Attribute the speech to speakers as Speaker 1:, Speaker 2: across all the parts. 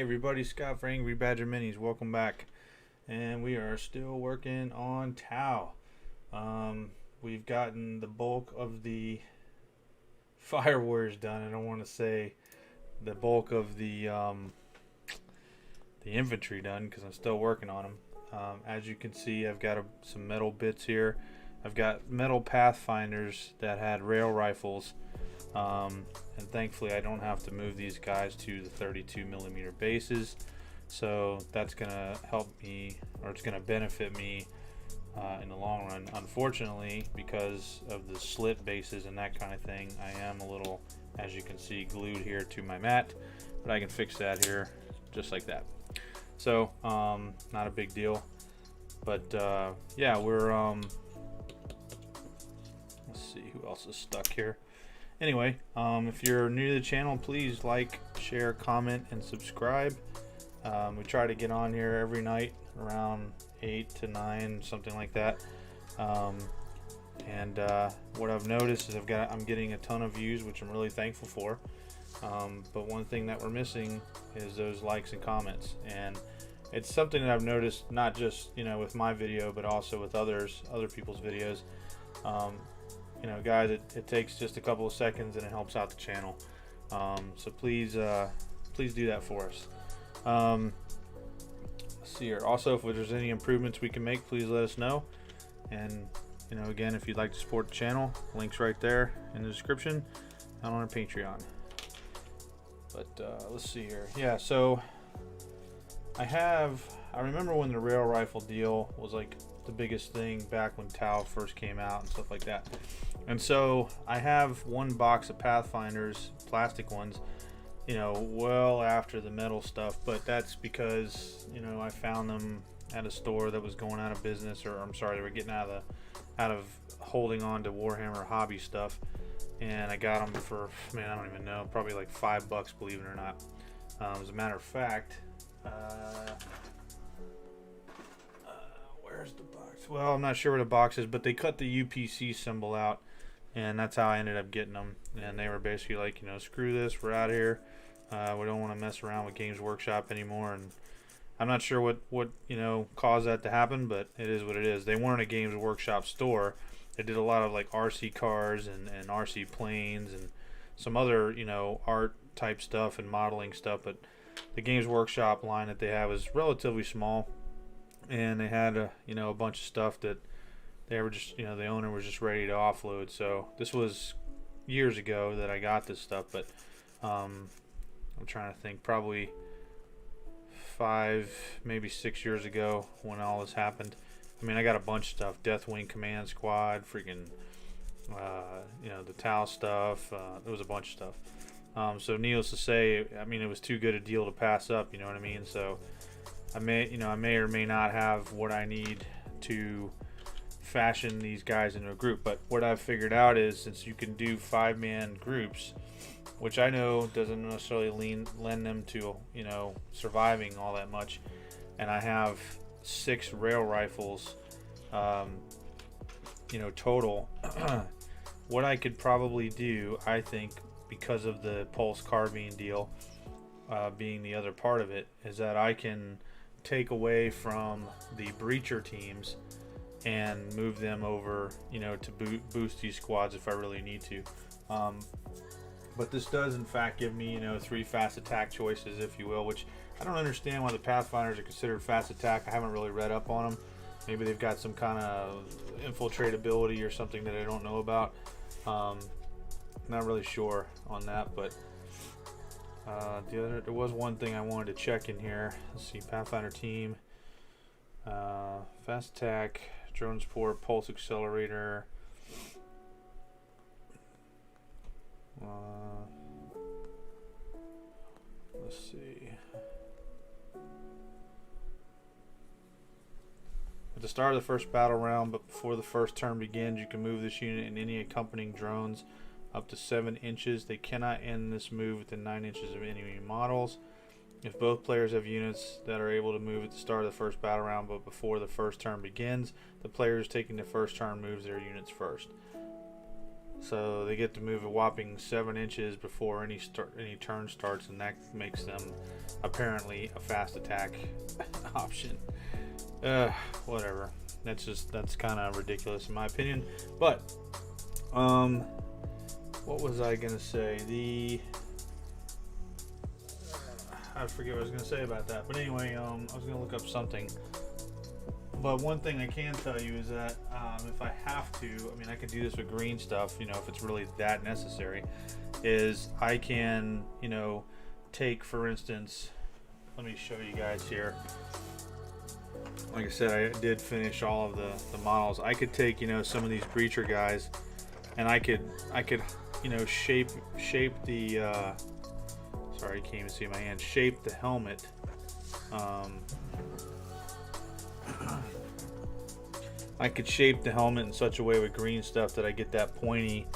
Speaker 1: everybody, Scott for Angry Badger Minis. Welcome back. And we are still working on Tau. We've gotten the bulk of the Fire Warriors done. I don't want to say the bulk of the infantry done because I'm still working on them. As you can see, I've got some metal bits here. I've got metal pathfinders that had rail rifles. And thankfully I don't have to move these guys to the 32mm bases, so that's gonna help me, or it's gonna benefit me in the long run. Unfortunately, because of the slit bases and that kind of thing, I am a little, as you can see, glued here to my mat, but I can fix that here just like that. So not a big deal, but yeah, we're let's see who else is stuck here. Anyway, if you're new to the channel, please like, share, comment, and subscribe. We try to get on here every night around 8 to 9, something like that. What I've noticed is I'm getting a ton of views, which I'm really thankful for. But one thing that we're missing is those likes and comments, and it's something that I've noticed not just with my video, but also with other people's videos. Guys, it takes just a couple of seconds and it helps out the channel. So please do that for us. Let's see here. Also, if there's any improvements we can make, please let us know. And again, if you'd like to support the channel, links right there in the description and on our Patreon. But let's see here. Yeah, so I remember when the rail rifle deal was like the biggest thing back when Tau first came out and stuff like that. And so I have one box of Pathfinders, plastic ones, well after the metal stuff, but that's because I found them at a store that was going out of business, or I'm sorry, they were getting out of holding on to Warhammer hobby stuff, and I got them for, man, I don't even know, probably like $5, believe it or not. As a matter of fact, where's the box? Well, I'm not sure where the box is, but they cut the UPC symbol out, and that's how I ended up getting them. And they were basically like, screw this, we're out of here. We don't want to mess around with Games Workshop anymore. And I'm not sure what caused that to happen, but it is what it is. They weren't a Games Workshop store. They did a lot of like RC cars and RC planes and some other art type stuff and modeling stuff, but the Games Workshop line that they have is relatively small, and they had a bunch of stuff that they were just the owner was just ready to offload. So this was years ago that I got this stuff, but I'm trying to think, probably 5, maybe 6 years ago when all this happened. I mean, I got a bunch of stuff: Deathwing Command Squad, freaking the Tau stuff. There was a bunch of stuff. So needless to say, I mean, it was too good a deal to pass up, you know what I mean? So I may or may not have what I need to fashion these guys into a group. But what I've figured out is, since you can do 5-man groups, which I know doesn't necessarily lend them to surviving all that much, and I have 6 rail rifles total, what I could probably do, I think, because of the pulse carbine deal being the other part of it, is that I can take away from the breacher teams and move them over to boost these squads if I really need to. But this does in fact give me 3 fast attack choices, if you will, which I don't understand why the Pathfinders are considered fast attack. I haven't really read up on them. Maybe they've got some kind of infiltratability or something that I don't know about. Not really sure on that, but there was one thing I wanted to check in here. Let's see, Pathfinder team, fast attack, drone support, pulse accelerator. Let's see. At the start of the first battle round, but before the first turn begins, you can move this unit and any accompanying drones up to 7 inches. They cannot end this move within 9 inches of enemy models. If both players have units that are able to move at the start of the first battle round, but before the first turn begins, the players taking the first turn moves their units first. so they get to move a whopping 7 inches before any turn starts, and that makes them apparently a fast attack option. Whatever. That's kind of ridiculous in my opinion. But what was I gonna say? I forget what I was gonna say about that. But anyway, I was gonna look up something. But one thing I can tell you is that if I have to, I mean, I could do this with green stuff, you know, if it's really that necessary, is I can, you know, take, for instance, let me show you guys here. Like I said, I did finish all of the models. I could take, you know, some of these breacher guys, and I could, you know, shape the, sorry, you can't even see my hand, shape the helmet. I could shape the helmet in such a way with green stuff that I get that pointy,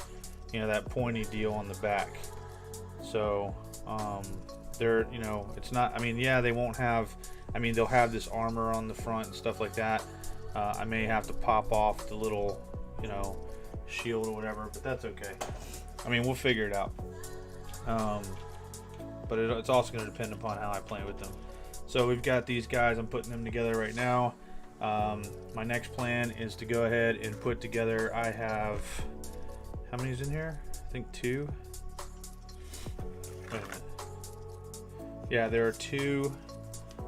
Speaker 1: you know, that pointy deal on the back. So they're, you know, it's not, I mean, yeah, they won't have, I mean, they'll have this armor on the front and stuff like that. I may have to pop off the little, you know, shield or whatever, but that's okay. I mean, we'll figure it out. But it's also going to depend upon how I play with them. So we've got these guys, I'm putting them together right now. My next plan is to go ahead and put together, I have, how many is in here? I think 2. Wait a minute. Yeah, there are 2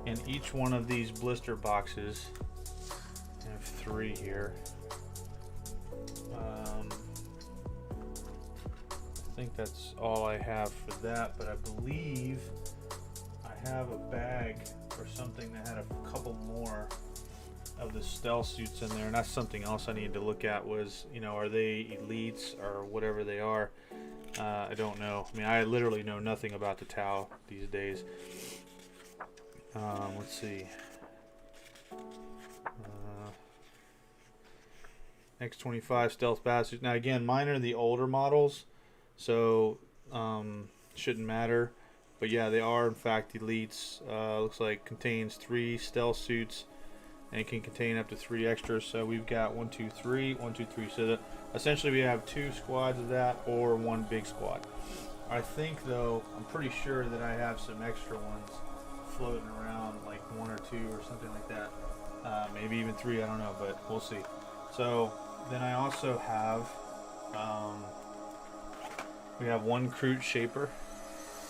Speaker 1: in each one of these blister boxes. I have 3 here. I think that's all I have for that, but I believe I have a bag or something that had a couple more of the stealth suits in there, and that's something else I need to look at, was, you know, are they elites or whatever they are. I don't know. I mean, I literally know nothing about the Tau these days. Let's see. X25 stealth bastards. Now again, mine are the older models, so shouldn't matter. But yeah, they are in fact elites. Looks like contains 3 stealth suits, and it can contain up to 3 extras. So we've got 1, 2, 3, 1, 2, 3. So essentially we have 2 squads of that, or 1 big squad. I think though, I'm pretty sure that I have some extra ones floating around, like 1 or 2 or something like that. Maybe even 3, I don't know, but we'll see. So then I also have, we have 1 Kroot Shaper.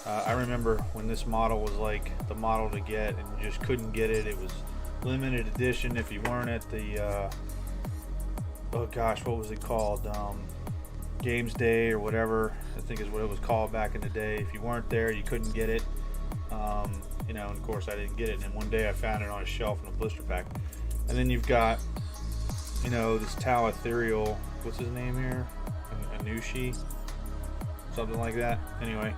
Speaker 1: I remember when this model was like the model to get, and you just couldn't get it. It was limited edition if you weren't at the, oh gosh, what was it called? Games Day or whatever, I think is what it was called back in the day. If you weren't there, you couldn't get it. You know, and of course I didn't get it, and then one day I found it on a shelf in a blister pack. And then you've got, you know, this Tau Ethereal, what's his name here? Anushi? Something like that. Anyway,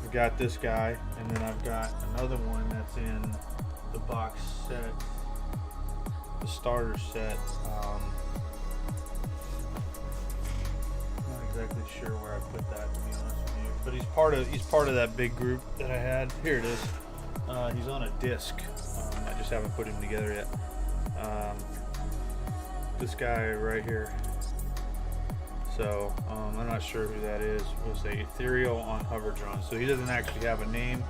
Speaker 1: we've got this guy, and then I've got another one that's in the box set, the starter set. Not exactly sure where I put that, to be honest with you. But he's part of that big group that I had. Here it is. He's on a disc. I just haven't put him together yet. This guy right here. So I'm not sure who that is. We'll say Ethereal on hover drone. So he doesn't actually have a name.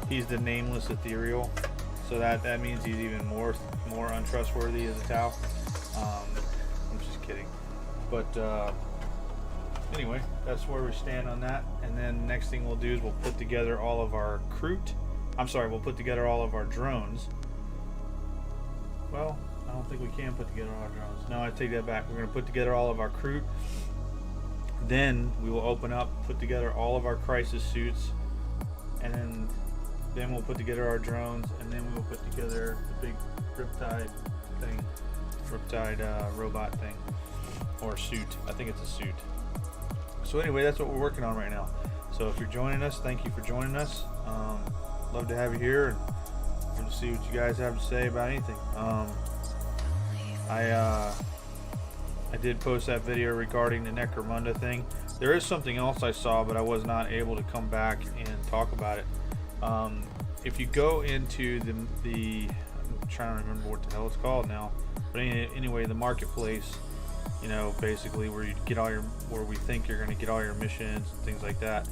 Speaker 1: He's the nameless Ethereal. So that means he's even more untrustworthy as a Tau. I'm just kidding. But anyway, that's where we stand on that. And then next thing we'll do is we'll put together all of our Kroot. I'm sorry, we'll put together all of our drones. Well, I don't think we can put together all our drones. No, I take that back. We're going to put together all of our Kroot. Then we will open up, put together all of our crisis suits, and then we'll put together our drones, and then we will put together the big Riptide thing, Riptide robot thing, or suit. I think it's a suit. So anyway, that's what we're working on right now. So if you're joining us, thank you for joining us. Love to have you here, and we'll see what you guys have to say about anything. I did post that video regarding the Necromunda thing. There is something else I saw, but I was not able to come back and talk about it. If you go into the I'm trying to remember what the hell it's called now, but anyway, the marketplace, you know, basically where you get all your, where we think you're going to get all your missions and things like that.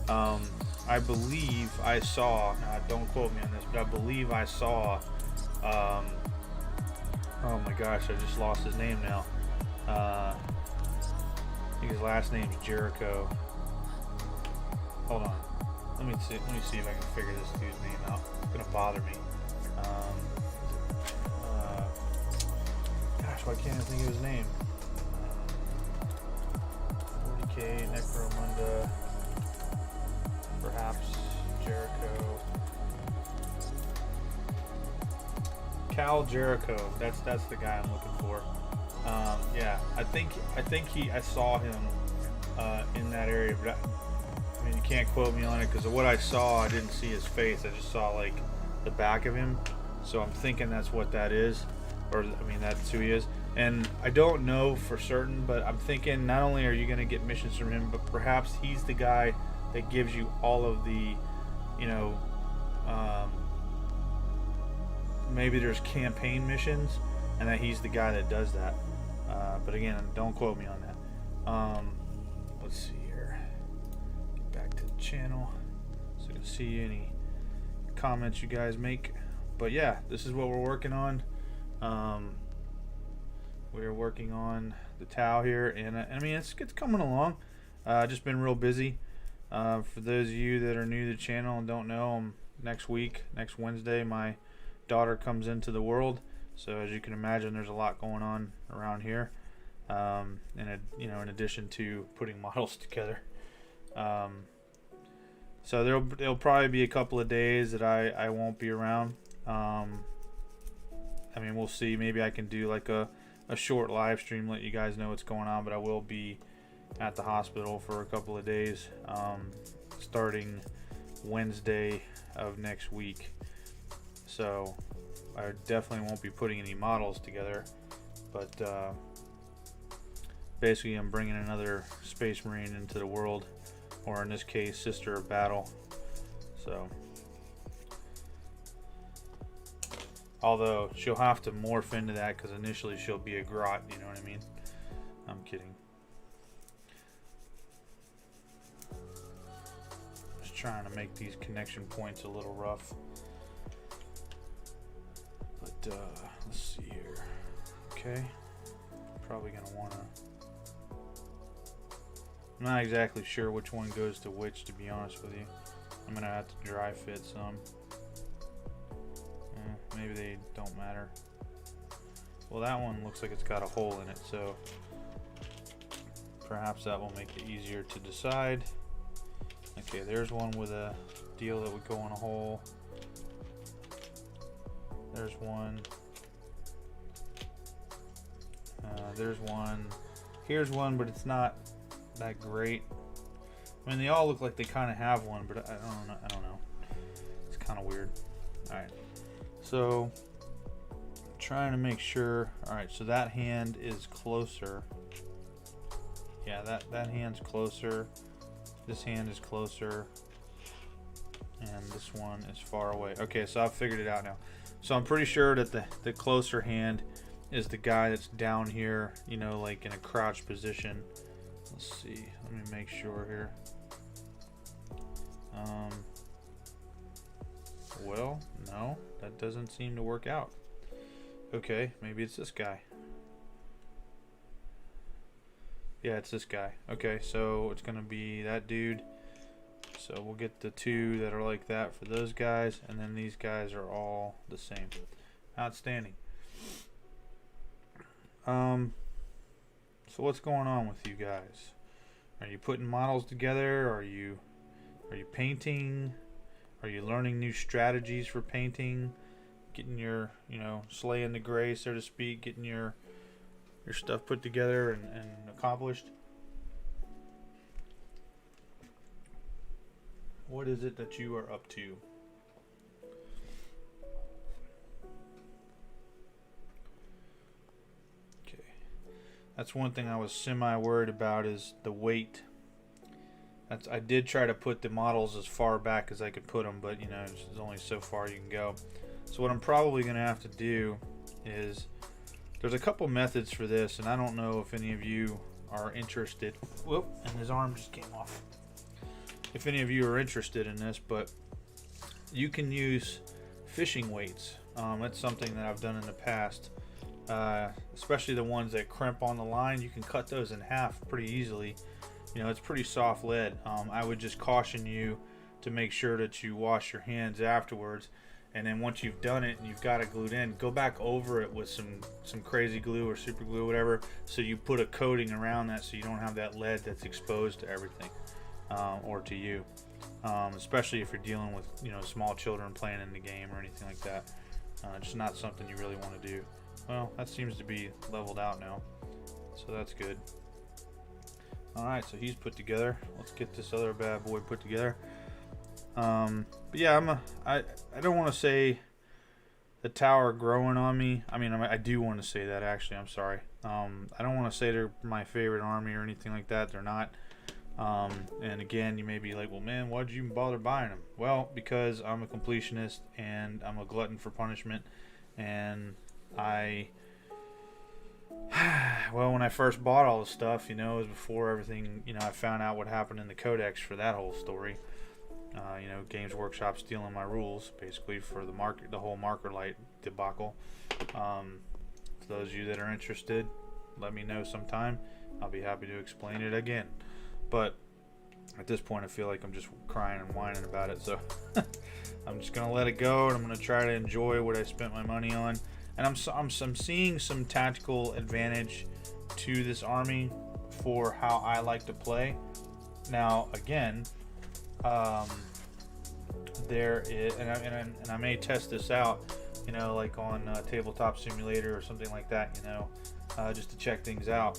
Speaker 1: I believe I saw, don't quote me on this, but I believe I saw, oh my gosh, I just lost his name now. I think his last name's Jericho. Hold on. Let me see if I can figure this dude's name out. It's gonna bother me. Gosh, why can't I think of his name? 40K, Necromunda, perhaps Jericho. Cal Jericho. That's the guy I'm looking for. Yeah, I think I saw him in that area, but I mean, you can't quote me on it because of what I saw. I didn't see his face. I just saw like the back of him. So I'm thinking that's what that is, or I mean that's who he is. And I don't know for certain, but I'm thinking not only are you going to get missions from him, but perhaps he's the guy that gives you all of the, you know, maybe there's campaign missions, and that he's the guy that does that. But again, don't quote me on that. Let's see here. Get back to the channel so you can see any comments you guys make. But yeah, this is what we're working on. We're working on the Tau here, and I mean it's coming along. Just been real busy. For those of you that are new to the channel and don't know, next Wednesday, my daughter comes into the world. So as you can imagine, there's a lot going on around here. In addition to putting models together. So there'll probably be a couple of days that I won't be around. I mean, we'll see. Maybe I can do like a short live stream, let you guys know what's going on, but I will be at the hospital for a couple of days, starting Wednesday of next week. So I definitely won't be putting any models together, but basically I'm bringing another Space Marine into the world, or in this case, Sister of Battle. So, although she'll have to morph into that because initially she'll be a grot, you know what I mean? I'm kidding. Just trying to make these connection points a little rough. But let's see here. Okay, probably gonna wanna. I'm not exactly sure which one goes to which, to be honest with you. I'm gonna have to dry fit some. Maybe they don't matter. Well, that one looks like it's got a hole in it, so perhaps that will make it easier to decide. Okay, there's one with a deal that would go in a hole. There's one. There's one. Here's one, but it's not that great. I mean, they all look like they kind of have one, but I don't know. It's kind of weird. All right. So, I'm trying to make sure. All right. So that hand is closer. Yeah, that hand's closer. This hand is closer. And this one is far away. Okay, so I've figured it out now. So I'm pretty sure that the closer hand is the guy that's down here, you know, like in a crouched position. Let's see. Let me make sure here. Well, no, that doesn't seem to work out. Okay, maybe it's this guy. Yeah, it's this guy. Okay, so it's gonna be that dude. So we'll get the two that are like that for those guys, and then these guys are all the same. Outstanding. So what's going on with you guys? Are you putting models together? Are you painting? Are you learning new strategies for painting? Getting your, you know, slaying the gray, so to speak, getting your stuff put together and accomplished? What is it that you are up to? Okay. That's one thing I was semi-worried about, is the weight. I did try to put the models as far back as I could put them, but you know, there's only so far you can go. So what I'm probably going to have to do is There's a couple methods for this, and I don't know if any of you are interested. Whoop, and his arm just came off. If any of you are interested in this, but you can use fishing weights. That's something that I've done in the past, especially the ones that crimp on the line. You can cut those in half pretty easily. You know, it's pretty soft lead. I would just caution you to make sure that you wash your hands afterwards, and then once you've done it and you've got it glued in, go back over it with some crazy glue or super glue, whatever, so you put a coating around that so you don't have that lead that's exposed to everything, or to you, especially if you're dealing with, you know, small children playing in the game or anything like that. Just not something you really want to do. Well, that seems to be leveled out now, so that's good. Alright, so he's put together. Let's get this other bad boy put together. But yeah, I don't want to say the tower growing on me. I mean, I do want to say that, actually. I'm sorry. I don't want to say they're my favorite army or anything like that. They're not. And again, you may be like, well, man, why'd you even bother buying them? Well, because I'm a completionist and I'm a glutton for punishment, and well, when I first bought all the stuff, you know, it was before everything, you know, I found out what happened in the codex for that whole story. You know, Games Workshop stealing my rules, basically, for the whole marker light debacle. For those of you that are interested, let me know sometime. I'll be happy to explain it again. But at this point, I feel like I'm just crying and whining about it, so I'm just gonna let it go, and I'm gonna try to enjoy what I spent my money on. And I'm seeing some tactical advantage to this army for how I like to play. Now, again, there is, and I may test this out, you know, like on Tabletop Simulator or something like that, you know, just to check things out,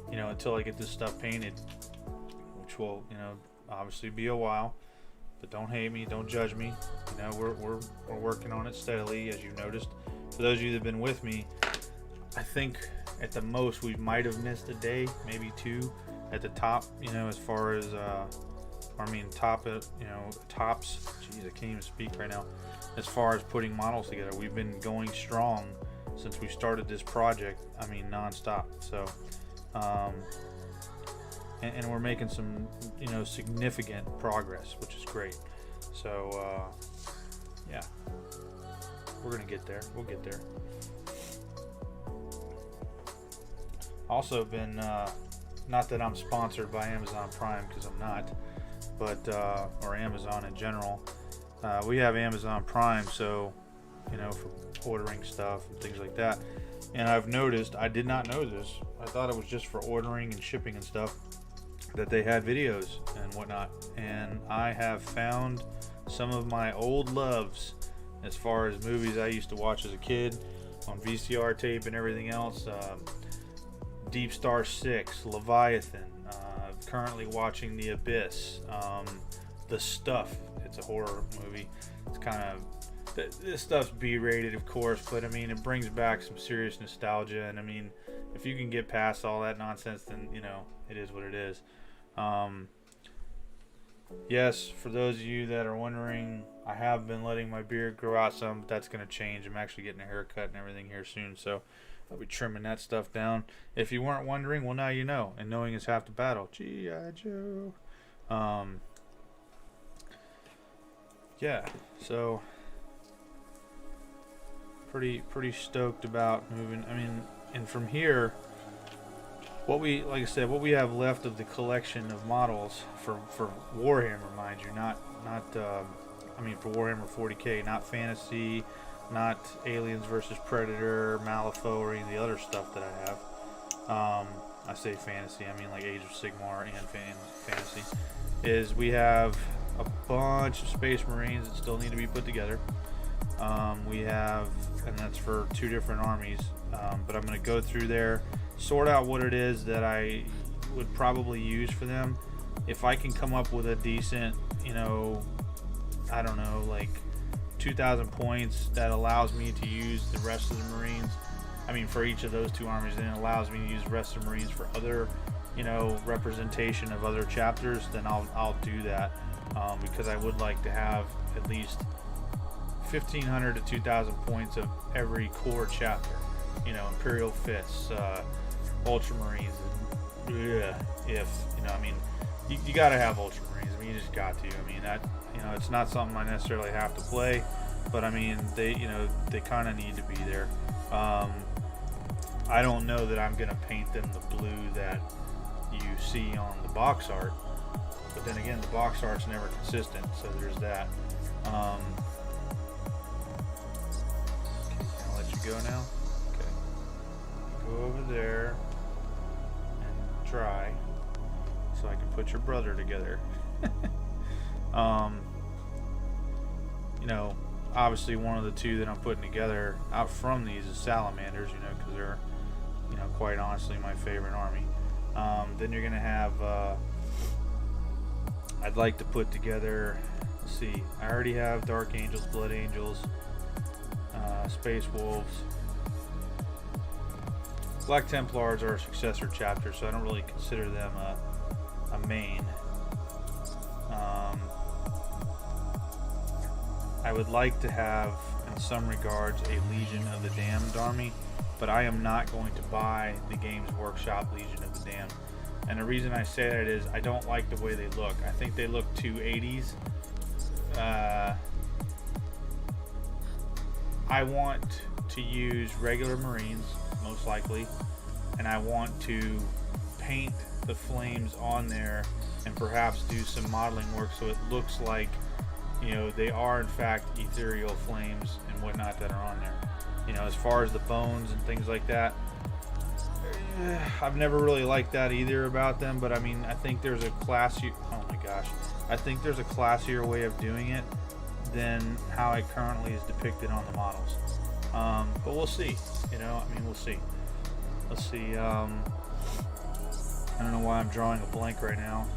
Speaker 1: you know, until I get this stuff painted, which will, you know, obviously be a while. But don't hate me, don't judge me. You know, we're working on it steadily, as you noticed. For those of you that have been with me, I think at the most we might have missed a day, maybe two, at the top. You know, as far as you know, tops. Jeez, I can't even speak right now. As far as putting models together, we've been going strong since we started this project. I mean, nonstop. So, and we're making some, you know, significant progress, which is great. So yeah, we're gonna get there. We'll get there. Also been, not that I'm sponsored by Amazon Prime, because I'm not, but or Amazon in general. We have Amazon Prime, so, you know, for ordering stuff and things like that. And I've noticed, I did not know this, I thought it was just for ordering and shipping and stuff, that they had videos and whatnot. And I have found some of my old loves as far as movies I used to watch as a kid on VCR tape and everything else. Deep Star 6, Leviathan, currently watching The Abyss, The Stuff. It's a horror movie. It's kind of, this stuff's B-rated, of course, but I mean, it brings back some serious nostalgia. And I mean, if you can get past all that nonsense, then, you know, it is what it is. Yes, for those of you that are wondering, I have been letting my beard grow out some, but that's going to change. I'm actually getting a haircut and everything here soon, so I'll be trimming that stuff down. If you weren't wondering, well, now you know, and knowing is half the battle. G.I. Joe. Yeah, so pretty stoked about moving. I mean, and from here, what we, like I said, what we have left of the collection of models for Warhammer, mind you, not I mean, for Warhammer 40K, not fantasy, not Aliens versus Predator, Malifaux, or any of the other stuff that I have. I say fantasy, I mean like Age of Sigmar and fantasy. Is we have a bunch of Space Marines that still need to be put together. We have, and that's for 2 different armies. But I'm going to go through there, sort out what it is that I would probably use for them. If I can come up with a decent, you know, I don't know, like 2,000 points that allows me to use the rest of the Marines, I mean, for each of those 2 armies, then it allows me to use the rest of the Marines for other, you know, representation of other chapters, then I'll do that, because I would like to have at least 1,500 to 2,000 points of every core chapter. you know, Imperial Fists, Ultramarines, if, you know, I mean, you got to have Ultramarines. I mean, you just got to. I mean, that, you know, it's not something I necessarily have to play, but I mean, they, you know, they kind of need to be there. I don't know that I'm going to paint them the blue that you see on the box art, but then again, the box art's never consistent, so there's that. Okay, I'll let you go now. Okay, go over there and try, so I can put your brother together. You know, obviously one of the two that I'm putting together out from these is salamanders, you know, because they're, you know, quite honestly my favorite army. Then you're gonna have I'd like to put together, let's see, I already have Dark Angels, Blood Angels, Space Wolves. Black Templars are a successor chapter, so I don't really consider them a main. I would like to have, in some regards, a Legion of the Damned army, but I am not going to buy the Games Workshop Legion of the Damned. And the reason I say that is I don't like the way they look. I think they look too 80s. I want to use regular Marines, most likely, and I want to paint the flames on there and perhaps do some modeling work so it looks like, you know, they are in fact ethereal flames and whatnot that are on there. You know, as far as the bones and things like that, I've never really liked that either about them, but I mean, I think there's a classier, oh my gosh, I think there's a classier way of doing it than how it currently is depicted on the models. But we'll see, you know, I mean, we'll see. Let's see, I don't know why I'm drawing a blank right now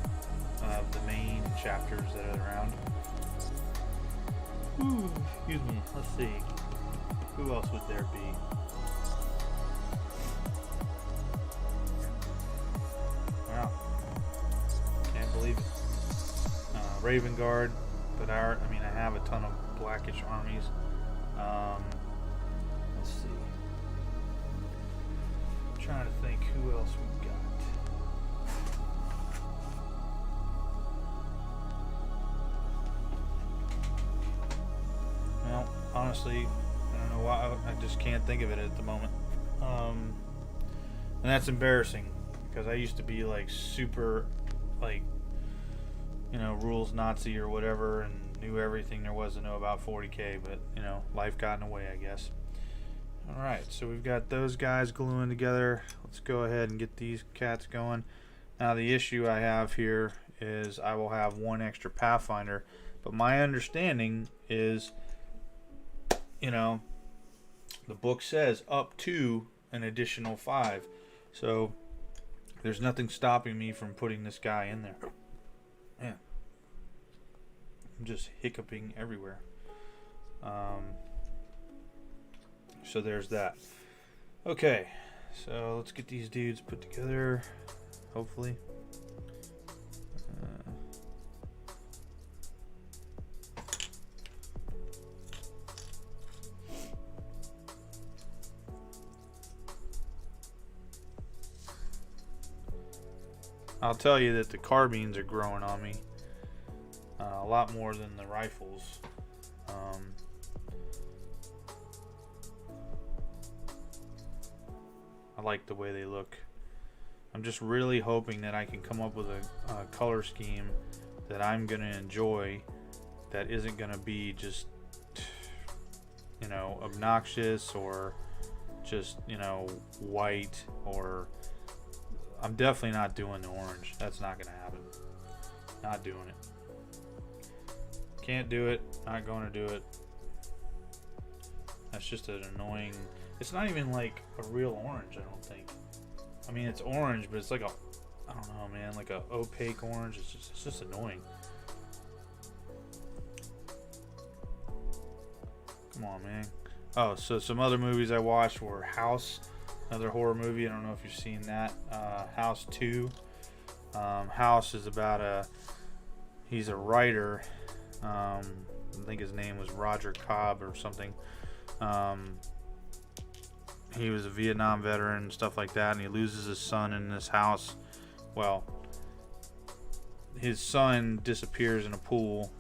Speaker 1: of the main chapters that are around. Ooh, excuse me, let's see. Who else would there be? Wow, can't believe it. Raven Guard, but I mean, I have a ton of blackish armies. Let's see. I'm trying to think who else we've got. Well, honestly, I don't know why, I just can't think of it at the moment. And that's embarrassing because I used to be like super, like, you know, rules Nazi or whatever, and knew everything there was to know about 40K, but you know, life got in the way, I guess. Alright, so we've got those guys gluing together. Let's go ahead and get these cats going. Now the issue I have here is I will have one extra Pathfinder, but my understanding is, you know, the book says up to an additional 5. So there's nothing stopping me from putting this guy in there. Man, I'm just hiccuping everywhere. So there's that. Okay, so let's get these dudes put together, hopefully. I'll tell you that the carbines are growing on me a lot more than the rifles. I like the way they look. I'm just really hoping that I can come up with a color scheme that I'm going to enjoy, that isn't going to be just, you know, obnoxious or just, you know, white. Or I'm definitely not doing the orange. That's not going to happen. Not doing it. Can't do it. Not going to do it. That's just an annoying. It's not even like a real orange, I don't think. I mean, it's orange, but it's like a, I don't know, man, like a opaque orange. It's just annoying. Come on, man. Oh, so some other movies I watched were House, another horror movie. I don't know if you've seen that. House 2. House is about he's a writer. I think his name was Roger Cobb or something. he was a Vietnam veteran and stuff like that, and he loses his son in this house. Well, his son disappears in a pool,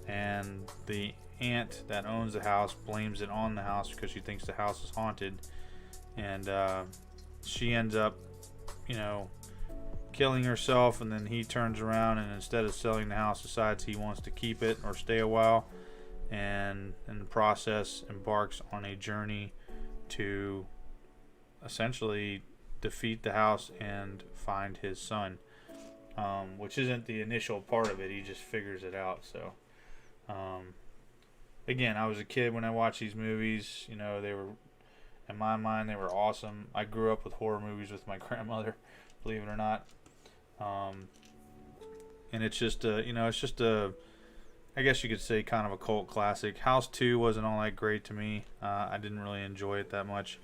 Speaker 1: and the aunt that owns the house blames it on the house because she thinks the house is haunted, and she ends up, you know, killing herself. And then he turns around and instead of selling the house decides he wants to keep it or stay a while, and in the process embarks on a journey to essentially defeat the house and find his son, which isn't the initial part of it. He just figures it out. So again, I was a kid when I watched these movies. You know, they were, in my mind, they were awesome. I grew up with horror movies with my grandmother, believe it or not. And it's just a, you know, it's just a, I guess you could say kind of a cult classic. House 2 wasn't all that great to me. I didn't really enjoy it that much,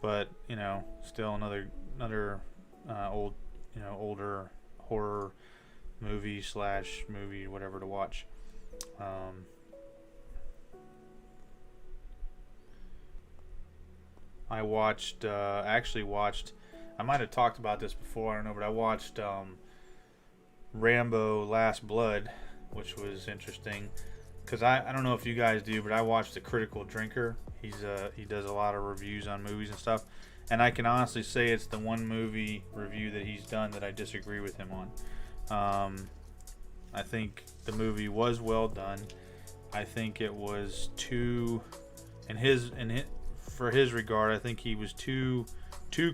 Speaker 1: but you know, still another old, you know, older horror movie / movie, whatever, to watch. I watched, I might have talked about this before, I don't know, but I watched Rambo Last Blood, which was interesting because I don't know if you guys do, but I watched The Critical Drinker. He does a lot of reviews on movies and stuff, and I can honestly say it's the one movie review that he's done that I disagree with him on. I think the movie was well done. I think it was too, for his regard, I think he was too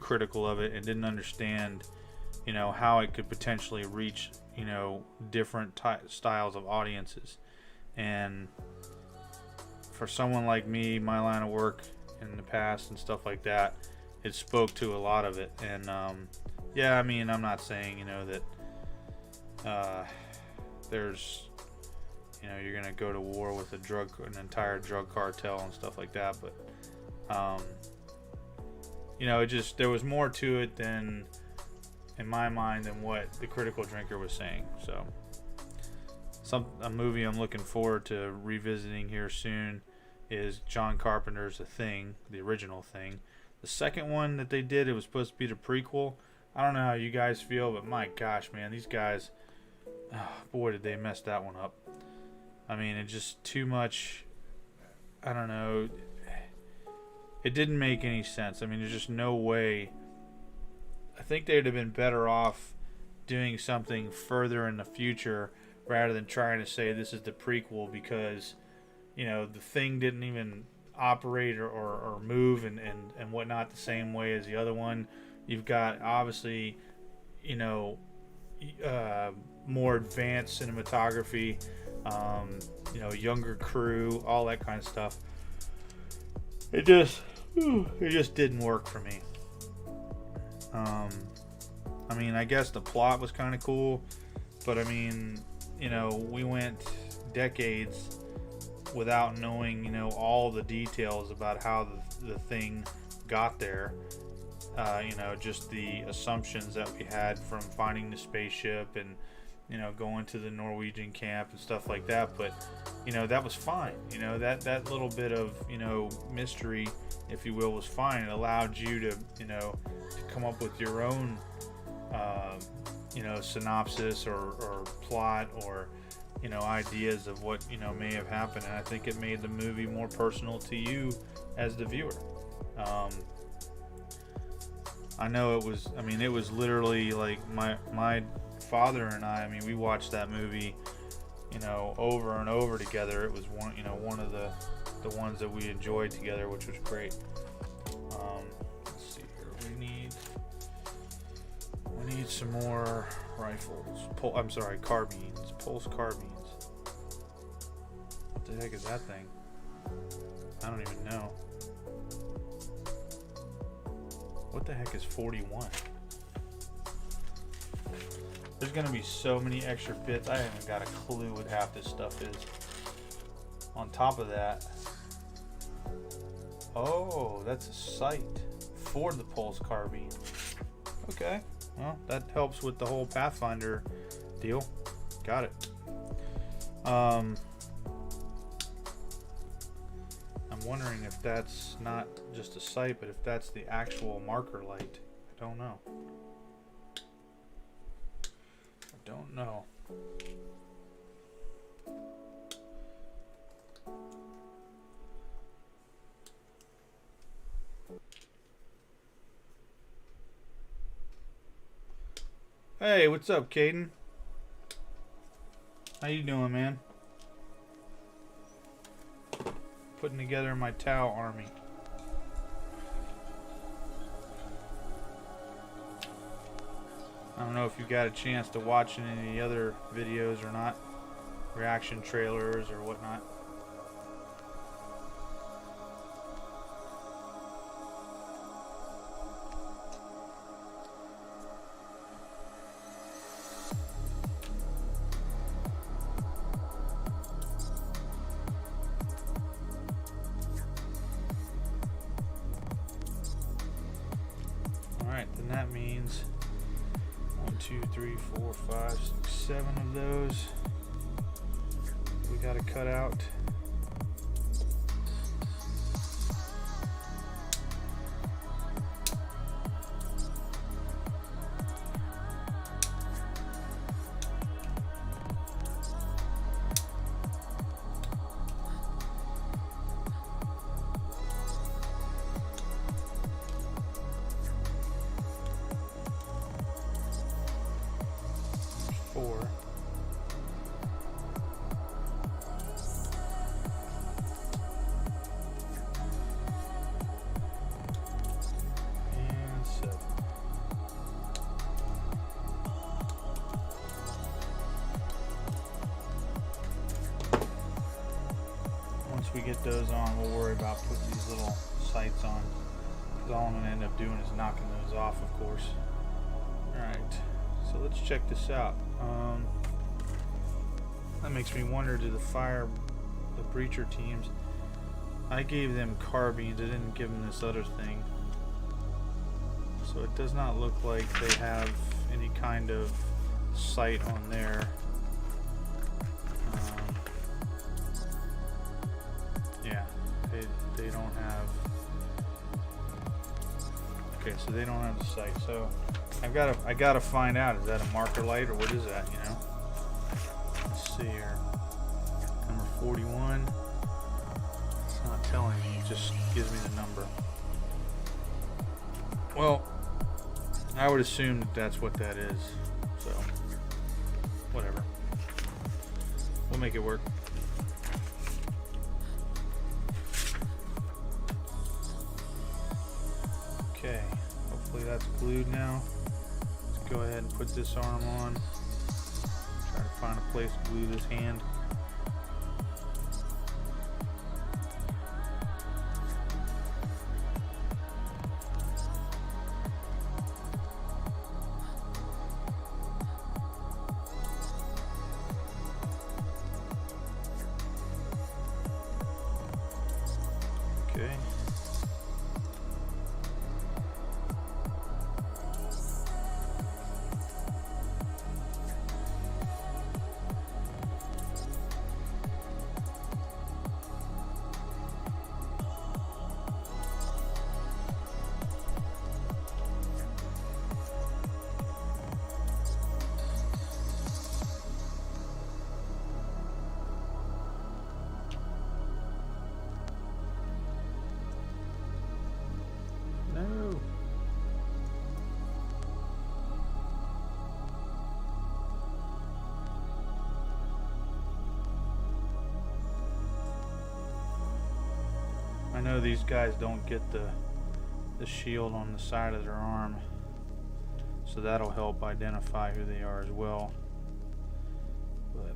Speaker 1: critical of it and didn't understand, you know, how it could potentially reach, you know, different styles of audiences. And for someone like me, my line of work in the past and stuff like that, it spoke to a lot of it. And yeah, I mean, I'm not saying, you know, that there's, you know, you're gonna go to war with an entire drug cartel and stuff like that, but you know, there was more to it than, in my mind, than what The Critical Drinker was saying. So a movie I'm looking forward to revisiting here soon is John Carpenter's The Thing, the original Thing. The second one that they did, it was supposed to be the prequel. I don't know how you guys feel, but my gosh, man, these guys, oh, boy, did they mess that one up. I mean, it's just too much, I don't know, it didn't make any sense. I mean, there's just no way. I think they'd have been better off doing something further in the future rather than trying to say this is the prequel, because, you know, the Thing didn't even operate or move and whatnot the same way as the other one. You've got, obviously, you know, more advanced cinematography, you know, younger crew, all that kind of stuff. It just didn't work for me. I mean, I guess the plot was kind of cool, but I mean, you know, we went decades without knowing, you know, all the details about how the Thing got there. You know, just the assumptions that we had from finding the spaceship and, you know, going to the Norwegian camp and stuff like that. But, you know, that was fine. You know, that little bit of, you know, mystery, if you will, was fine. It allowed you to, you know, to come up with your own, you know, synopsis or plot or, you know, ideas of what, you know, may have happened. And I think it made the movie more personal to you as the viewer. I know it was, I mean, it was literally like my father and I mean, we watched that movie, you know, over and over together. It was one, you know, one of the ones that we enjoyed together, which was great. Let's see here. We need some more rifles. Carbines. Pulse carbines. What the heck is that thing? I don't even know. What the heck is 41? There's gonna be so many extra bits. I haven't got a clue what half this stuff is. On top of that, oh, that's a sight for the pulse carbine. Okay, well, that helps with the whole Pathfinder deal. Got it. I'm I'm wondering if that's not just a sight, but if that's the actual marker light. I don't know. I don't know. Hey, what's up, Caden? How you doing, man? Putting together my Tau army. I don't know if you got a chance to watch any of the other videos or not. Reaction trailers or whatnot. Alright, then that means 1, 2, 3, 4, 5, 6, 7 of those we gotta cut out. Once we get those on, we'll worry about putting these little sights on. Because all I'm going to end up doing is knocking those off, of course. Alright, so let's check this out. That makes me wonder, do the breacher teams, I gave them carbines, I didn't give them this other thing. So it does not look like they have any kind of sight on there. Yeah, they don't have. Okay, so they don't have the sight. So I gotta find out, is that a marker light or what is that? You know. Let's see here. Number 41. It's not telling me. It just gives me the number. Well, I would assume that that's what that is. So whatever. We'll make it work. Okay, hopefully that's glued now. Let's go ahead and put this arm on. Try to find a place to glue this hand. Okay. No. I know these guys don't get the shield on the side of their arm, so that'll help identify who they are as well. But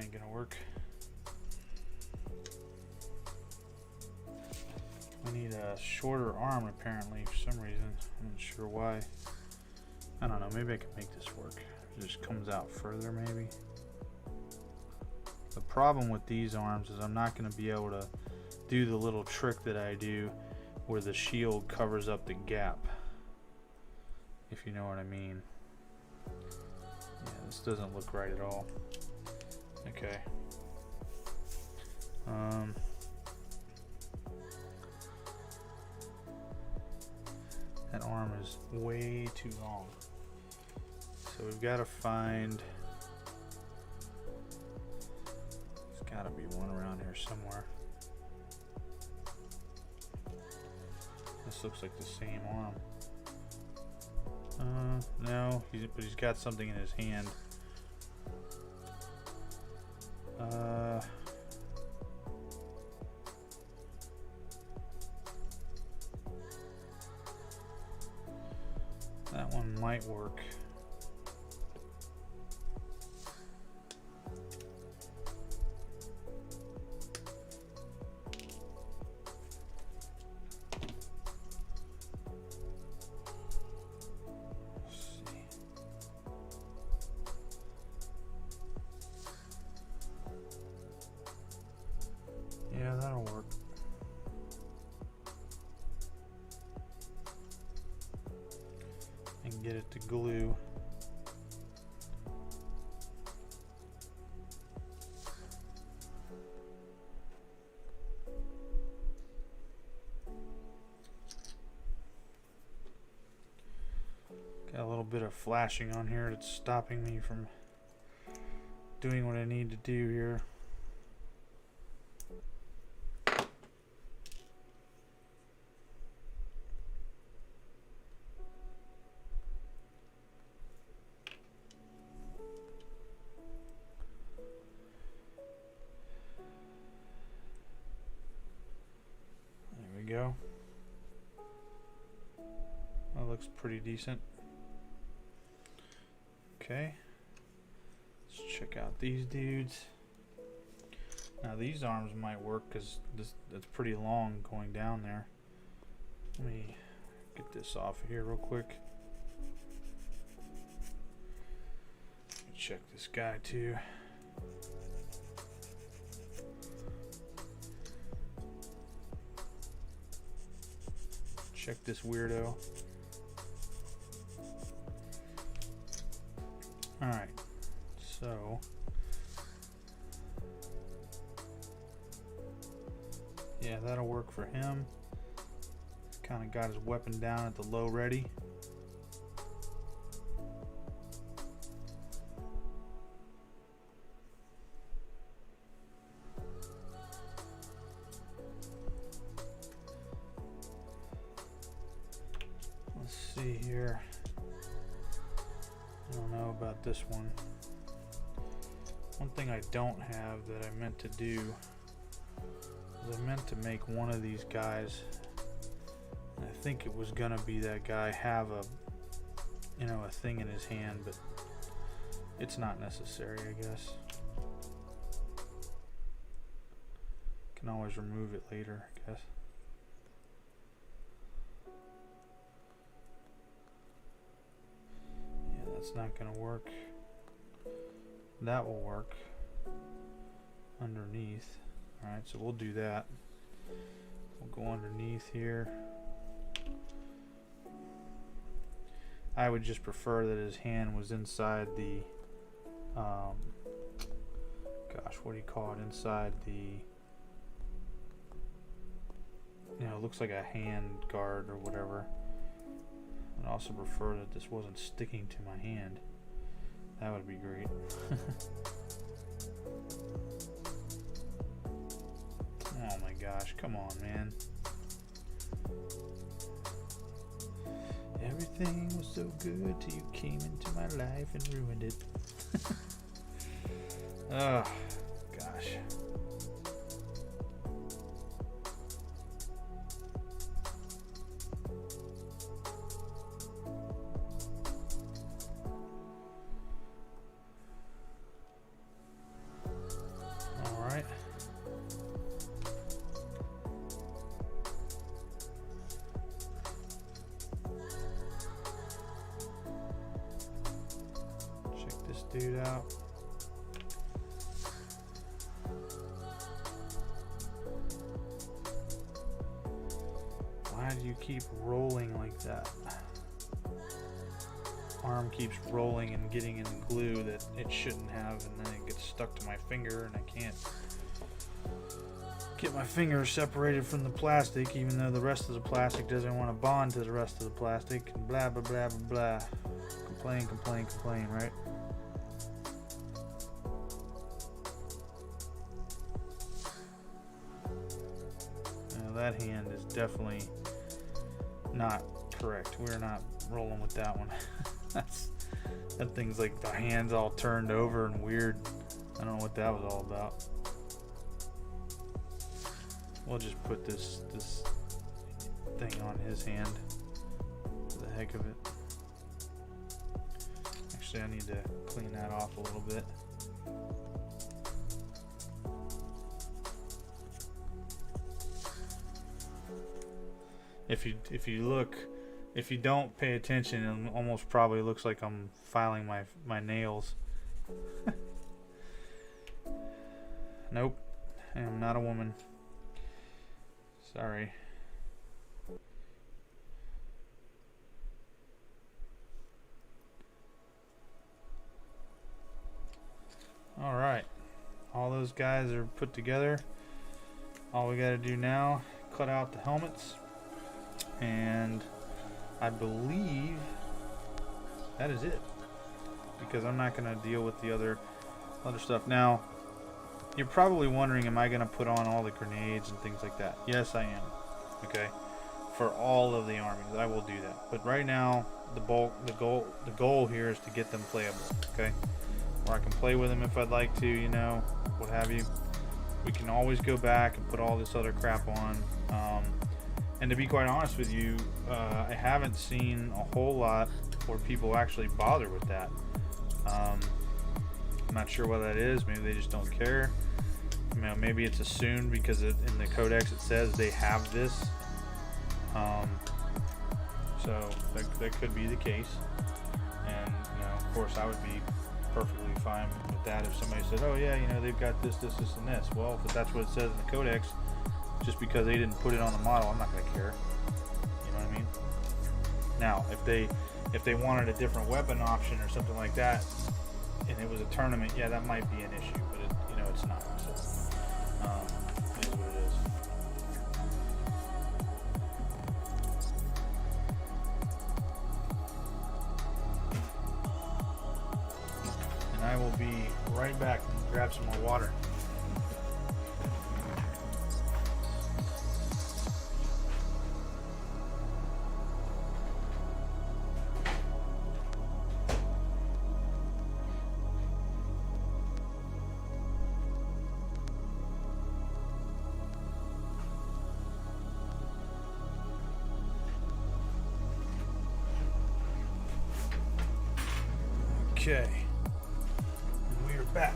Speaker 1: ain't gonna work. I need a shorter arm apparently for some reason. I'm not sure why. I don't know, maybe I can make this work. It just comes out further maybe. The problem with these arms is I'm not going to be able to do the little trick that I do where the shield covers up the gap, if you know what I mean. Yeah, this doesn't look right at all. Okay. That arm is way too long. So we've got to find, there's got to be one around here somewhere. This looks like the same arm. No, but he's got something in his hand. That one might work. Yeah, that'll work. And get it to glue. Got a little bit of flashing on here that's stopping me from doing what I need to do here. Go. That looks pretty decent. Okay, let's check out these dudes. Now these arms might work because that's pretty long going down there. Let me get this off of here real quick. Check this guy too. Check this weirdo. Alright, so yeah, that'll work for him. Kind of got his weapon down at the low ready. See here, I don't know about this one. One thing I don't have that I meant to do is I meant to make one of these guys, and I think it was gonna be that guy have a, you know, a thing in his hand, but it's not necessary, I guess. Can always remove it later, I guess. That's not gonna work. That will work underneath. Alright, so we'll do that. We'll go underneath here. I would just prefer that his hand was inside the gosh, what do you call it? Inside the, you know, it looks like a hand guard or whatever. I'd also prefer that this wasn't sticking to my hand. That would be great. Oh my gosh, come on, man. Everything was so good till you came into my life and ruined it. Oh, gosh. dude out. Why do you keep rolling like that? Arm keeps rolling and getting in glue that it shouldn't have, and then it gets stuck to my finger, and I can't get my finger separated from the plastic, even though the rest of the plastic doesn't want to bond to the rest of the plastic, and blah blah blah blah blah. Complain, complain, complain, right? Now that hand is definitely not correct. We're not rolling with that one. That thing's like the hands all turned over and weird. I don't know what that was all about. We'll just put this thing on his hand for the heck of it. Actually, I need to clean that off a little bit. If you look, if you don't pay attention, it almost probably looks like I'm filing my nails. Nope, I am not a woman. Sorry. All right, all those guys are put together. All we got to do now, cut out the helmets, and I believe that is it, because I'm not going to deal with the other stuff. Now, you're probably wondering, am I going to put on all the grenades and things like that? Yes, I am. Okay, for all of the armies, I will do that. But right now, the goal here is to get them playable. Okay, where I can play with them if I'd like to, you know, what have you. We can always go back and put all this other crap on. And to be quite honest with you, I haven't seen a whole lot where people actually bother with that. I'm not sure what that is. Maybe they just don't care. You know, maybe it's assumed because in the codex it says they have this. So that could be the case. And you know, of course, I would be perfectly fine with that if somebody said, "Oh yeah, you know, they've got this, this, this, and this." Well, if that's what it says in the codex, just because they didn't put it on the model, I'm not going to care. You know what I mean? Now, if they wanted a different weapon option or something like that, and it was a tournament, yeah, that might be an issue, but you know, it's not. So, it is what it is. And I will be right back and grab some more water. Okay, and we are back.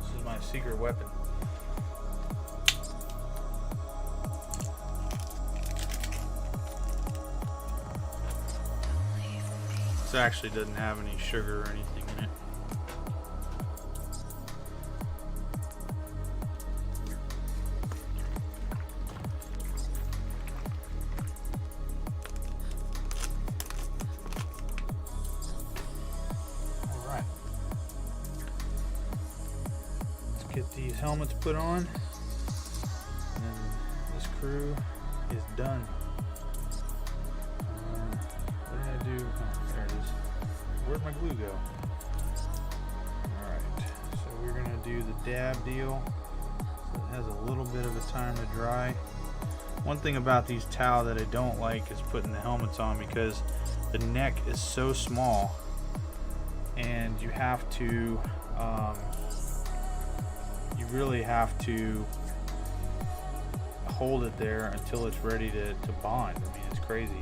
Speaker 1: This is my secret weapon. This actually doesn't have any sugar or anything in it. Get these helmets put on, and then this crew is done. What did I do? Oh, there it is. Where'd my glue go? Alright, so we're going to do the dab deal. So it has a little bit of a time to dry. One thing about these towel that I don't like is putting the helmets on, because the neck is so small, and you have to you really have to hold it there until it's ready to bond. I mean, it's crazy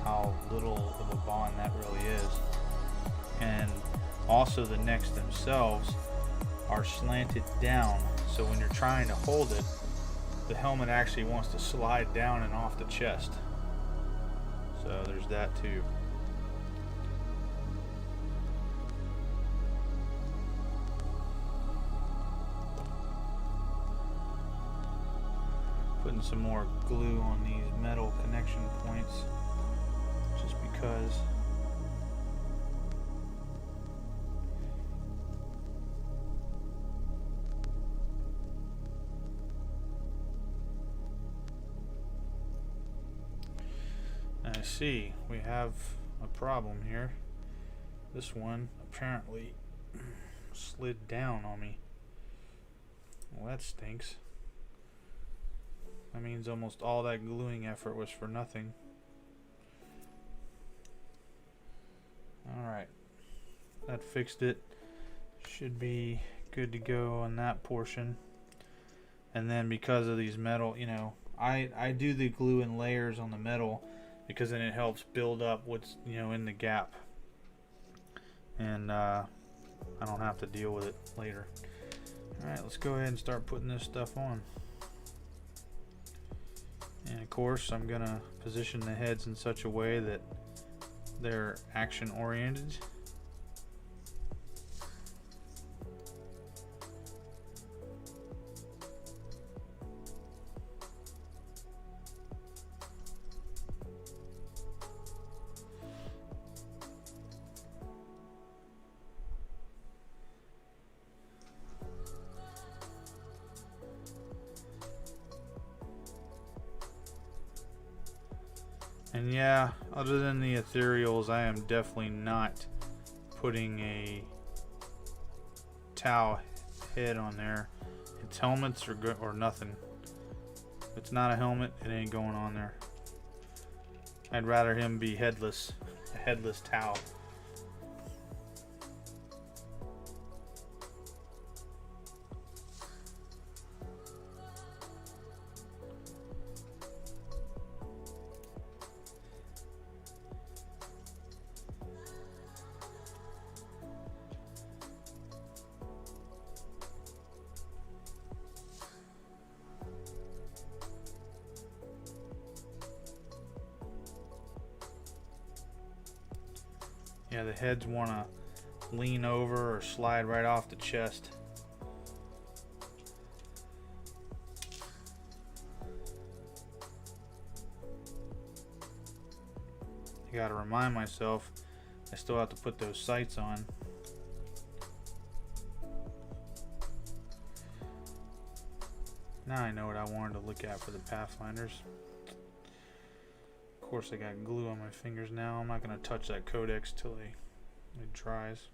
Speaker 1: how little of a bond that really is. And also the necks themselves are slanted down, So when you're trying to hold it, the helmet actually wants to slide down and off the chest. So there's that too. Putting some more glue on these metal connection points, just because. I see we have a problem here. This one apparently slid down on me. Well, that stinks. That means almost all that gluing effort was for nothing. Alright, that fixed it. Should be good to go on that portion. And then because of these metal, you know, I do the glue in layers on the metal because then it helps build up what's, you know, in the gap. And I don't have to deal with it later. Alright, let's go ahead and start putting this stuff on. And of course, I'm gonna position the heads in such a way that they're action oriented. And yeah, other than the ethereals, I am definitely not putting a Tau head on there. It's helmets or nothing. If it's not a helmet, it ain't going on there. I'd rather him be headless, a headless Tau. Yeah, the heads want to lean over or slide right off the chest. I gotta remind myself I still have to put those sights on. Now I know what I wanted to look at for the Pathfinders. Of course, I got glue on my fingers now. I'm not going to touch that codex till it dries.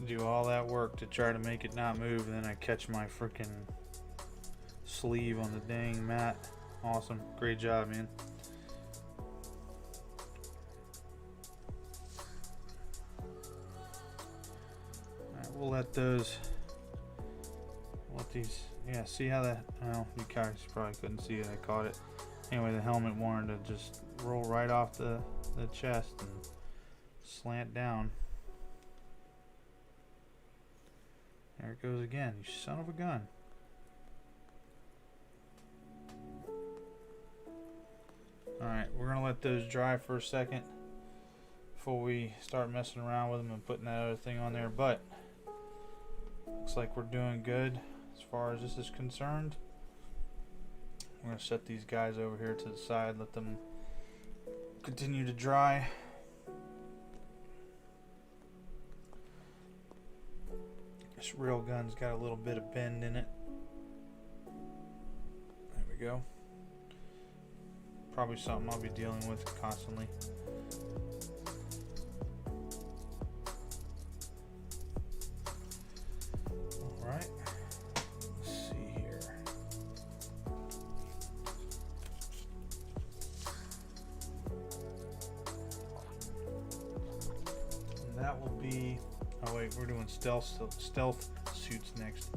Speaker 1: Do all that work to try to make it not move, and then I catch my freaking sleeve on the dang mat. Awesome. Great job, man. Alright, we'll let these yeah, see how that, well, you guys probably couldn't see it, I caught it. Anyway, the helmet wanted to just roll right off the chest and slant down. There it goes again, you son of a gun. Alright, we're going to let those dry for a second before we start messing around with them and putting that other thing on there, but looks like we're doing good as far as this is concerned. We're going to set these guys over here to the side, let them continue to dry. This rail gun's got a little bit of bend in it. There we go. Probably something I'll be dealing with constantly. Alright. Let's see here. And that will be, oh wait, we're doing stealth suits next.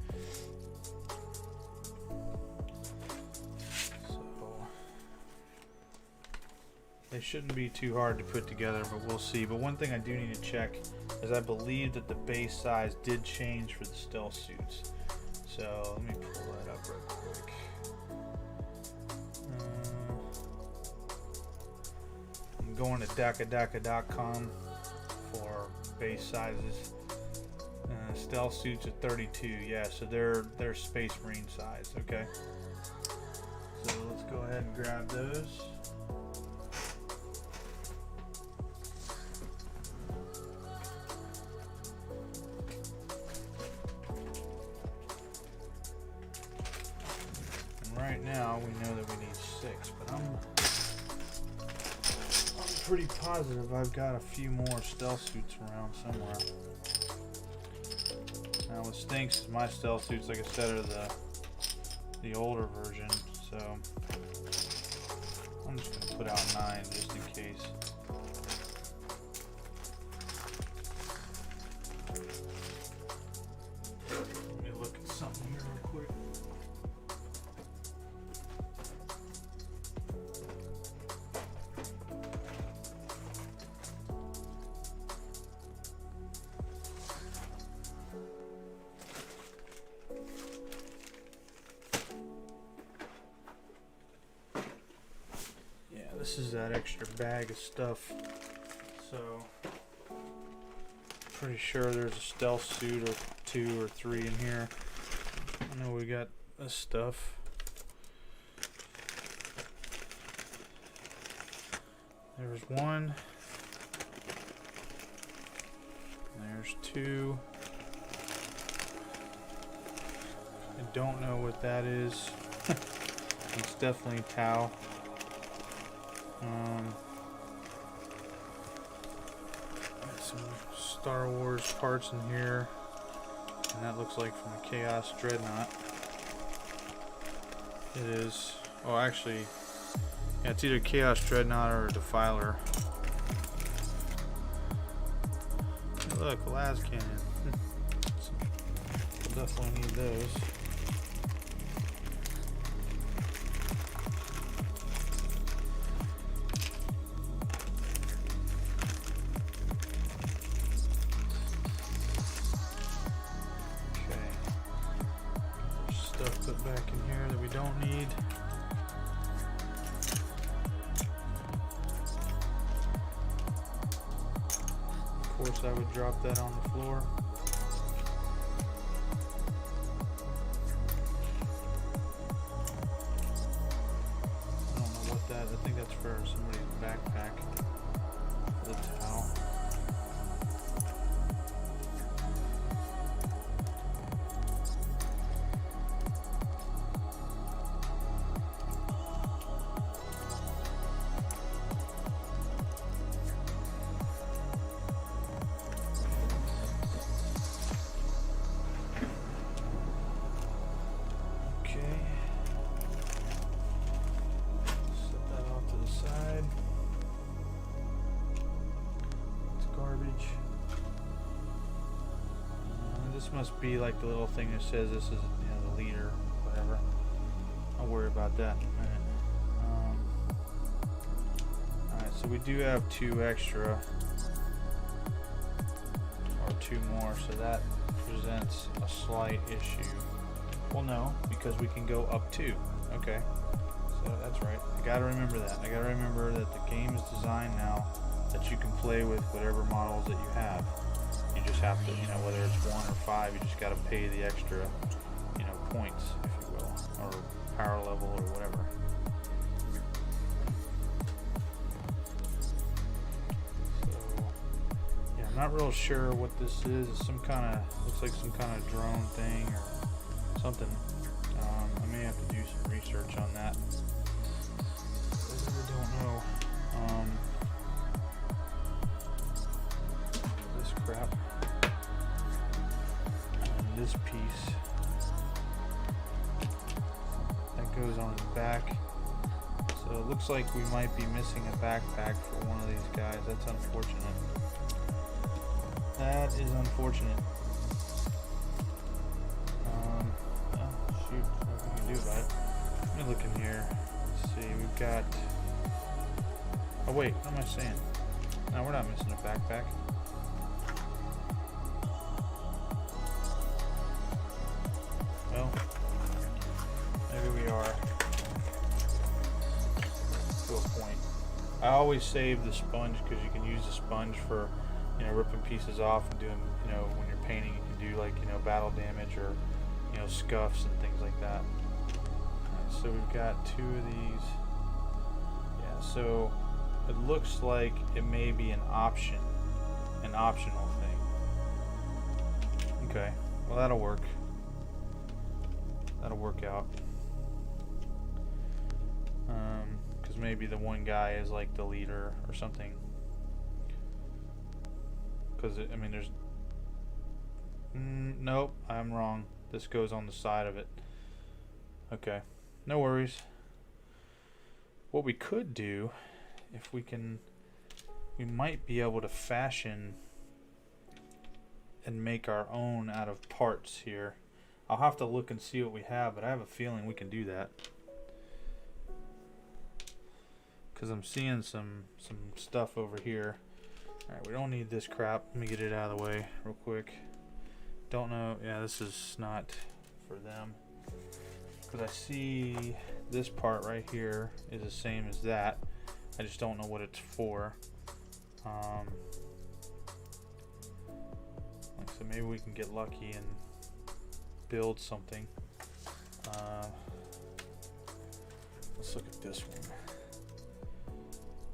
Speaker 1: They shouldn't be too hard to put together, but we'll see. But one thing I do need to check is I believe that the base size did change for the stealth suits. So let me pull that up real quick. I'm going to dakadaka.com for base sizes. Stealth suits at 32. Yeah, so they're Space Marine size. Okay. So let's go ahead and grab those. Right now we know that we need 6, but I'm pretty positive I've got a few more stealth suits around somewhere. Now what stinks is my stealth suits, like I said, are the older version, so I'm just gonna put out 9 just in case. Let me look at something here real quick. This is that extra bag of stuff, so pretty sure there's a stealth suit or 2 or 3 in here. I know we got this stuff. There's 1. There's 2. I don't know what that is. It's definitely Tau. Got some Star Wars parts in here, and that looks like from the Chaos Dreadnought. It is, oh actually, yeah, it's either Chaos Dreadnought or a Defiler. Hey, look, las cannon. We'll definitely need those. Put back in here that we don't need. Of course, I would drop that on the floor. I don't know what that, I think that's for somebody's backpack. For the towel. This must be like the little thing that says this is, you know, the leader. about that in a minute. Alright, so we do have 2 extra, or 2 more, so that presents a slight issue. Well, no, because we can go up 2. Okay, so that's right. I gotta remember that. I gotta remember that the game is designed now that you can play with whatever models that you have. You just have to, you know, whether it's 1 or 5, you just gotta pay the extra, you know, points, if you will, or power level or whatever. So, yeah, I'm not real sure what this is. It's some kind of, looks like some kind of drone thing or something. I may have to do some research on that. I really don't know. This crap. And this piece that goes on the back. So it looks like we might be missing a backpack for one of these guys. That's unfortunate. That is unfortunate. Shoot, nothing we can do about it. Let me look in here. Let's see, we've got. Oh wait, what am I saying? No, we're not missing a backpack. Well, maybe we are. To a point. I always save the sponge because you can use the sponge for, you know, ripping pieces off and doing, you know, when you're painting, you can do like, you know, battle damage or, you know, scuffs and things like that. Right, so we've got 2 of these. Yeah, so it looks like it may be an option, an optional thing. Okay, well that'll work. That'll work out. Because maybe the one guy is like the leader or something. Because I mean, there's. Nope, I'm wrong. This goes on the side of it. Okay, no worries. What we could do, if we can, we might be able to fashion and make our own out of parts here. I'll have to look and see what we have, but I have a feeling we can do that. Because I'm seeing some stuff over here. Alright, we don't need this crap. Let me get it out of the way real quick. Don't know. Yeah, this is not for them. Because I see this part right here is the same as that. I just don't know what it's for. Like, so maybe we can get lucky and build something. Let's look at this one.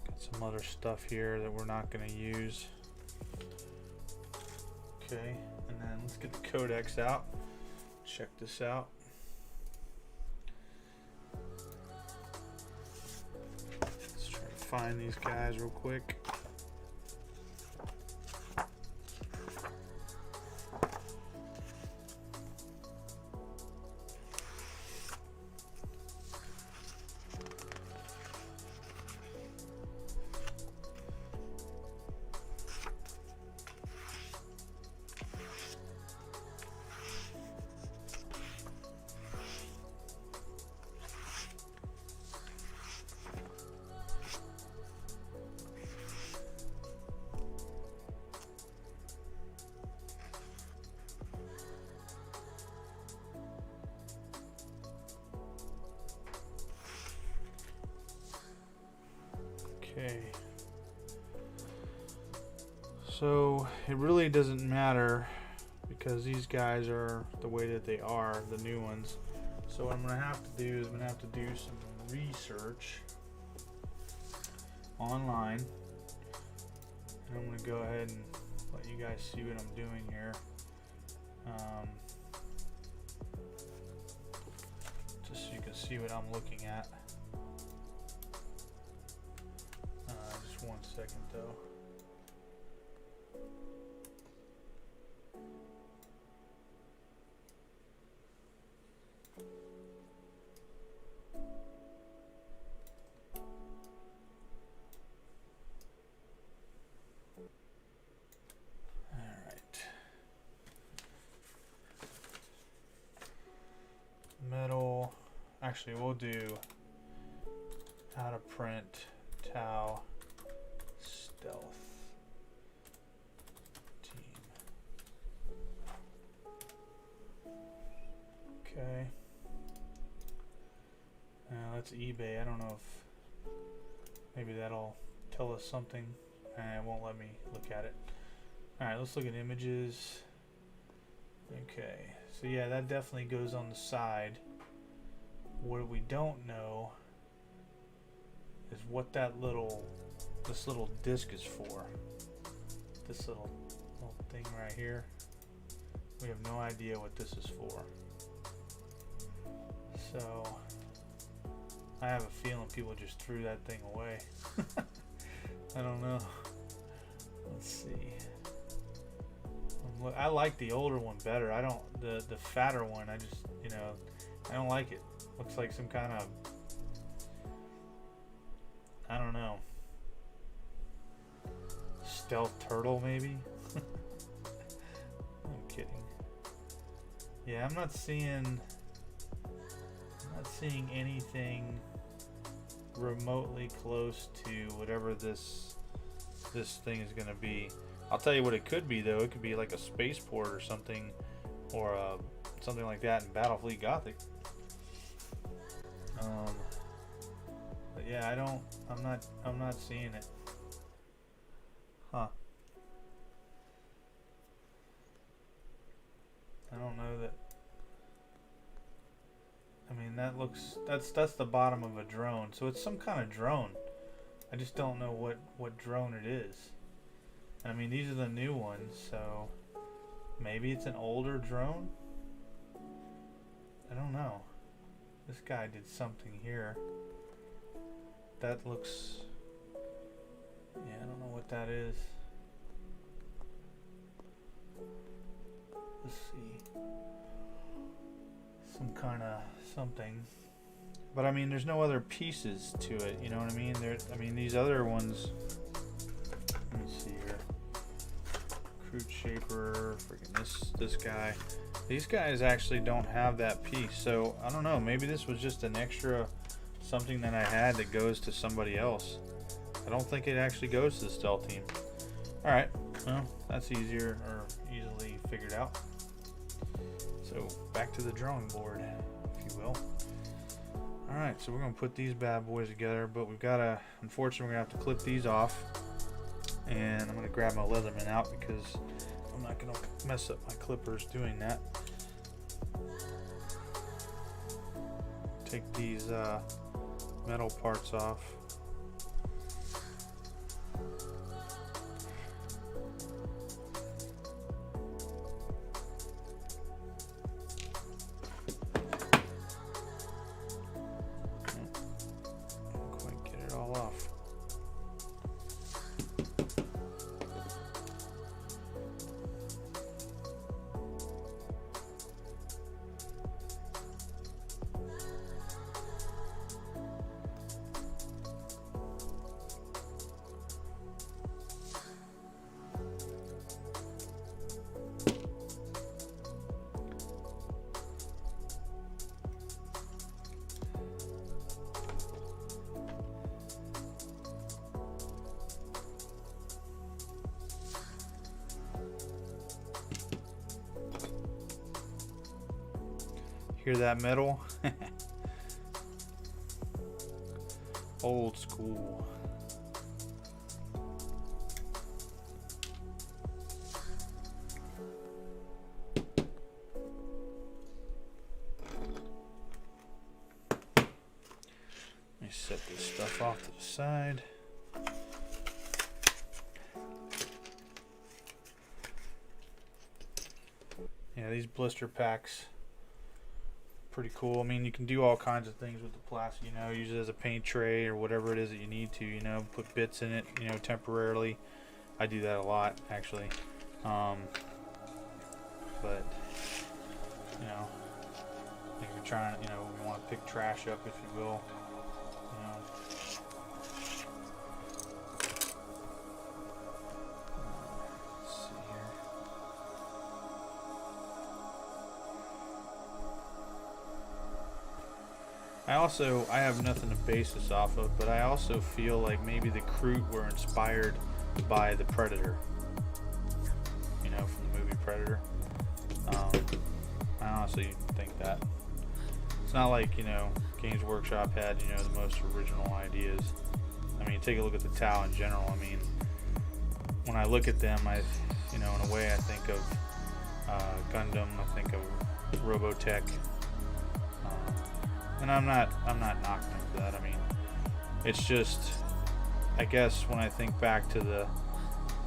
Speaker 1: Got some other stuff here that we're not going to use. Okay, and then let's get the codex out. Check this out. Let's try to find these guys real quick. Okay, so it really doesn't matter because these guys are the way that they are, the new ones. So what I'm going to have to do is I'm going to have to do some research online. And I'm going to go ahead and let you guys see what I'm doing here. Just so you can see what I'm looking at. Just 1 second though. actually, we'll do how to print Tau stealth team. Okay. That's eBay. I don't know if maybe that'll tell us something. It won't let me look at it. Alright, let's look at images. Okay, so yeah, that definitely goes on the side. What we don't know is what this little disc is for. This little thing right here. We have no idea what this is for. So I have a feeling people just threw that thing away. I don't know. Let's see. I like the older one better. I don't the fatter one. I just, you know, I don't like it. Looks like some kind of, I don't know, stealth turtle maybe. I'm kidding. Yeah, I'm not seeing anything remotely close to whatever this thing is going to be. I'll tell you what it could be though. It could be like a spaceport or something, or something like that in Battlefleet Gothic. But yeah, I'm not seeing it. Huh. I don't know that. I mean, that's the bottom of a drone, so it's some kind of drone. I just don't know what drone it is. I mean, these are the new ones, so maybe it's an older drone? I don't know. This guy did something here. That looks, yeah, I don't know what that is. Let's see. Some kind of something. But I mean, there's no other pieces to it, you know what I mean? I mean, these other ones, let me see here. Crude shaper, freaking this guy. These guys actually don't have that piece, so I don't know. Maybe this was just an extra something that I had that goes to somebody else. I don't think it actually goes to the stealth team. All right, well, that's easier or easily figured out. So back to the drawing board, if you will. All right, so we're gonna put these bad boys together, but we've got to, unfortunately, we're gonna have to clip these off. And I'm gonna grab my Leatherman out because I'm not gonna mess up my clippers doing that. Take these metal parts off. Can't quite get it all off. Hear that metal? Old school. Let me set this stuff off to the side. Yeah, these blister packs, pretty cool. I mean, you can do all kinds of things with the plastic, you know, use it as a paint tray or whatever it is that you need to, you know, put bits in it, you know, temporarily. I do that a lot, actually. But, you know, if you're trying, you know, you want to pick trash up, if you will, you know. Let's see here. I I have nothing to base this off of, but I also feel like maybe the Kroot were inspired by the Predator. You know, from the movie Predator. I honestly think that. It's not like, you know, Games Workshop had, you know, the most original ideas. I mean, take a look at the Tau in general. I mean, when I look at them, you know, in a way I think of Gundam, I think of Robotech. And I'm not knocking them for that. I mean, it's just, I guess when I think back to the,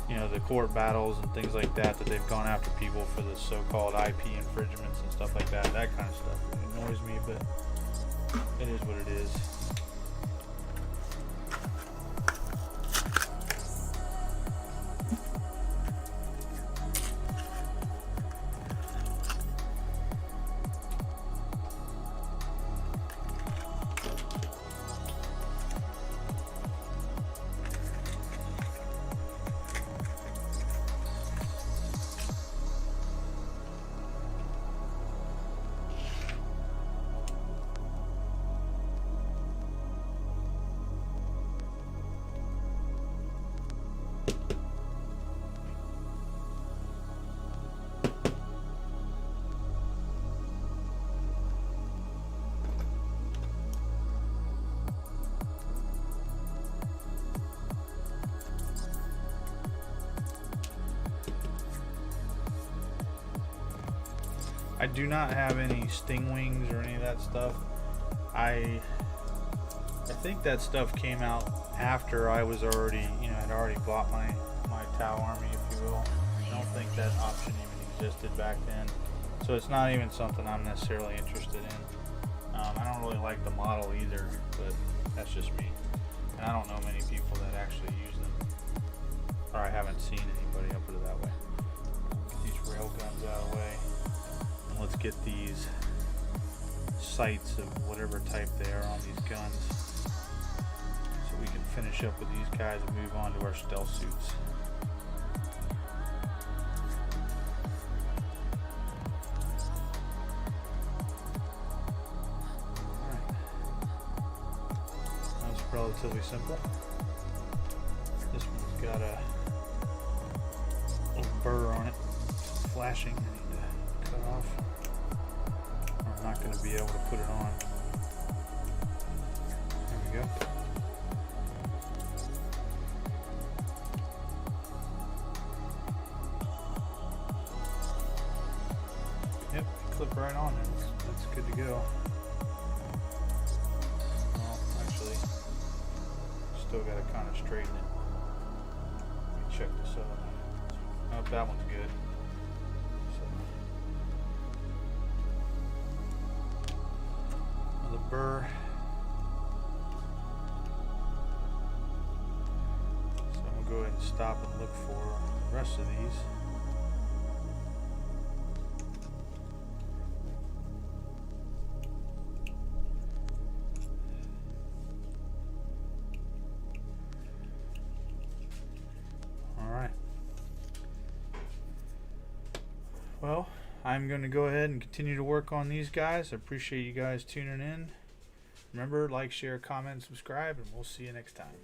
Speaker 1: you know, the court battles and things like that they've gone after people for the so-called IP infringements and stuff like that, that kind of stuff annoys me, but it is what it is. I do not have any sting wings or any of that stuff. I think that stuff came out after I was already, you know, had already bought my Tau army, if you will. I don't think that option even existed back then. So it's not even something I'm necessarily interested in. I don't really like the model either, but that's just me. And I don't know many people that actually use them. Or I haven't seen anybody, I'll put it that way. Get these rail guns out of the way. Let's get these sights of whatever type they are on these guns so we can finish up with these guys and move on to our stealth suits. Alright. That was relatively simple. This one's got a little burr on it. It's flashing. Off. I'm not going to be able to put it on. There we go. Yep, clip right on it. That's good to go. Well, actually, still got to kind of straighten it. Let me check this other one. Oh, that one's good. Burr. So I'm going to go ahead and stop and look for the rest of these. Alright. Well, I'm going to go ahead and continue to work on these guys. I appreciate you guys tuning in. Remember, like, share, comment, subscribe, and we'll see you next time.